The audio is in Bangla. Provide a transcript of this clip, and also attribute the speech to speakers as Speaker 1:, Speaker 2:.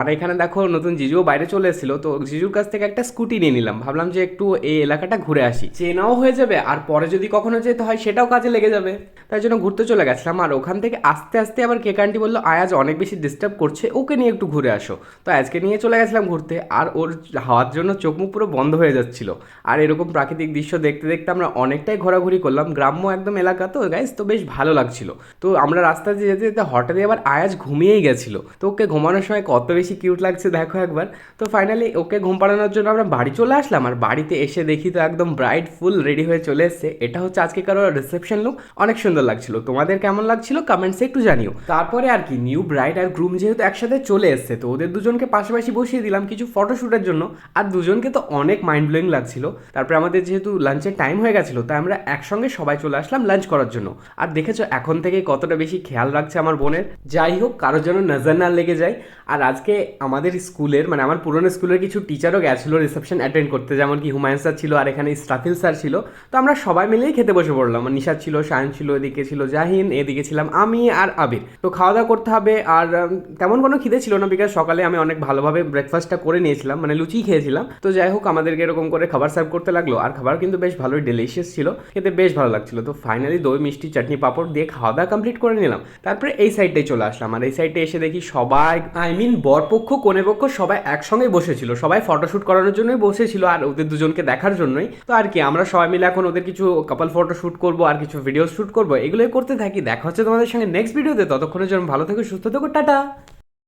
Speaker 1: আর এখানে দেখো নতুন জিজুও বাইরে চলে এসেছিল, তো জিজুর কাছ থেকে একটা স্কুটি নিয়ে নিলাম, ভাবলাম যে একটু এই এলাকাটা ঘুরে আসি, চেনাও হয়ে যাবে আর পরে যদি কখনো যেতে হয় সেটাও কাজে লেগে যাবে। তাই জন্য ঘুরতে চলে গেছিলাম। আর ওখান থেকে আস্তে আস্তে আবার কেক আন্টি বললো আয়াজ অনেক বেশি ডিস্টার্ব করছে, ওকে নিয়ে একটু ঘুরে আসো। তো আজকে নিয়ে চলে গেছিলাম ঘুরতে, আর ওর হাওয়ার জন্য চোখ মুখ পুরো বন্ধ হয়ে যাচ্ছিল। আর এরকম প্রাকৃতিক দৃশ্য দেখতে দেখতে আমরা অনেকটাই ঘোরাঘুরি করলাম, গ্রাম্য একদম এলাকা তো গাইস, তো বেশ ভালো লাগছিল। তো আমরা রাস্তা দিয়ে যেতে যেতে হঠাৎই আবার আয়াজ ঘুমিয়েই গেছিল, তো ওকে ঘুমানোর সময় কত বেশি কিউট লাগছে দেখো একবার। তো ফাইনালি ওকে ঘুম পাড়ানোর জন্য আমরা বাড়ি চলে আসলাম, আর বাড়িতে এসে দেখি তো একদম ব্রাইট ফুল রেডি হয়ে চলে এসছে। এটা হচ্ছে আজকে কারো রিসেপশন লুক, অনেক সুন্দর লাগছিল। তোমাদের কেমন লাগছিল কমেন্টসে একটু জানিও। তারপরে আর কি, নিউ ব্রাইড আর গ্রুম যেহেতু একসাথে চলে এসছে, তো ওদের দুজনকে পাশাপাশি বসিয়ে দিলাম কিছু ফটোশ্যুটের জন্য। আর দুজনকে তো অনেক মাইন্ড ব্লোয়িং লাগছিল। তারপরে আমাদের যেহেতু লাঞ্চের টাইম হয়ে গেছিল, তাই আমরা একসঙ্গে সবাই চলে আসলাম লাঞ্চ করার জন্য। আর দেখেছো এখন থেকেই কতটা বেশি খেয়াল রাখছে আমার বোনের। যাই হোক, কারোর যেন নজর না লেগে যায়। আর আজকে আমাদের স্কুলের মানে আমার পুরনো স্কুলের কিছু টিচারও গেছিলো রিসেপশন অ্যাটেন্ড করতে, যেমন কি হুমায়ুন স্যার ছিল আর এখানে ইসরাফিল স্যার ছিল। তো আমরা সবাই মিলেই খেতে বসে পড়লাম। নিশাদ ছিল, সায়ন ছিল, এদিকে ছিল জাহিন, এদিকে ছিলাম আমি আর আবির। তো খাওয়া দাওয়া করতে হবে। আর তেমন কোনো খিদে ছিল না, বিকজ সকালে আমি অনেক ভালোভাবে ব্রেকফাস্টটা করে নিয়েছিলাম, মানে লুচি খেয়েছিলাম। তো যাই হোক, আমাদেরকে এরকম করে খাবার সার্ভ করতে লাগলো, আর খাবার কিন্তু বেশ ভালোই ডেলিশিয়াস ছিল, খেতে বেশ ভালো লাগছিল। তো ফাইনালি দই মিষ্টি চাটনি পাঁপড় দিয়ে খাওয়া দাওয়া কমপ্লিট করে নিলাম। তারপরে এই সাইডটাই চলে আসলাম, আর এই সাইডে এসে দেখি সবাই, আই মিন বরপক্ষ কনেপক্ষ সবাই একসঙ্গে বসেছিল, সবাই ফটোশ্যুট করানোর জন্যই বসেছিল আর ওদের দুজনকে দেখার জন্যই। তো আর কি, আমরা সবাই মিলে এখন ওদের কিছু কাপল ফটো শ্যুট করবো আর কিছু ভিডিও শ্যুট করবো, এগুলোই করতে থাকি। দেখা হচ্ছে তোমাদের সঙ্গে নেক্সট ভিডিওতে, ততক্ষণের জন্য ভালো থেকো, সুস্থ থেকো, টাটা।